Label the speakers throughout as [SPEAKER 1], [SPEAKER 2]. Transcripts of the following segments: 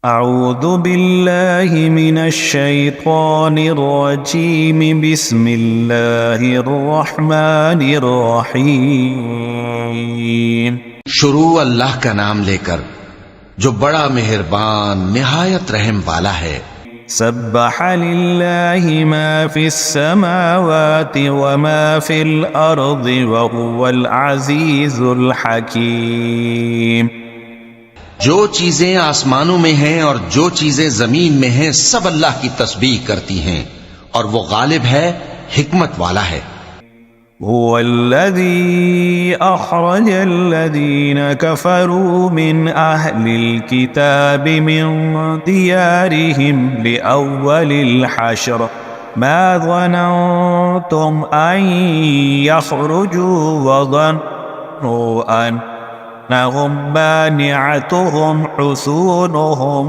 [SPEAKER 1] अऊज़ु बिल्लाहि मिनश शैतानिर रजीम बिस्मिल्लाहिर रहमानिर रहीम।
[SPEAKER 2] शुरू अल्लाह का नाम लेकर जो बड़ा मेहरबान निहायत रहम वाला है।
[SPEAKER 1] सब्बह लिल्लाहि मा फिस समावाति व मा फिल अर्दि व हुवल अज़ीज़ुल हकीम।
[SPEAKER 2] जो चीजें आसमानों में हैं और जो चीजें जमीन में हैं सब अल्लाह की तस्बीह करती हैं और वो गालिब है, हिकमत वाला है।
[SPEAKER 1] हुवल्लज़ी अख़रजल्लज़ीना कफ़रू मिन अहलिल किताबि मिन दियारिहिम लिअव्वलिल हश्र मा ज़ननतुम अन यख़रुजू व ज़न्नू अन्नहुम मानिअतुहुम हुसूनुहुम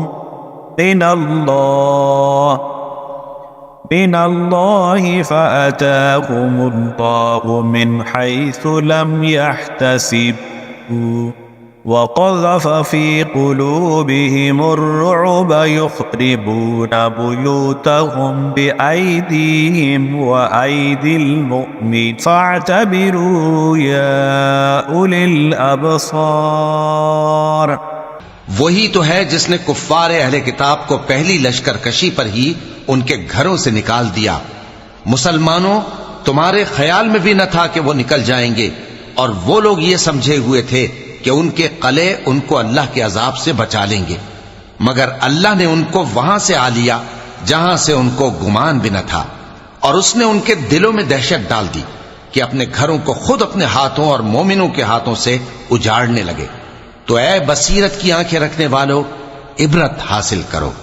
[SPEAKER 1] मिनल्लाहि फ़अताहुमुल्लाहु मिन हैसु लम यहतसिबू वक़ज़फ़ फ़ी क़ुलूबिहिमुर्रुअब युख़रिबून बुयूतहुम बिअयदीहिम व अयदिल मुअ्मिनीन फ़अतबिरू या उलिल अबसार।
[SPEAKER 2] वही तो है जिसने कुफ्फारे अहले किताब को पहली लश्करकशी पर ही उनके घरों से निकाल दिया। मुसलमानों, तुम्हारे ख्याल में भी न था कि वो निकल जाएंगे, और वो लोग ये समझे हुए थे कि उनके कले उनको अल्लाह के अजाब से बचा लेंगे, मगर अल्लाह ने उनको वहां से आ लिया जहां से उनको गुमान भी न था, और उसने उनके दिलों में दहशत डाल दी कि अपने घरों को खुद अपने हाथों और मोमिनों के हाथों से उजाड़ने लगे। तो ऐ बसीरत की आंखें रखने वालों, इबरत हासिल करो।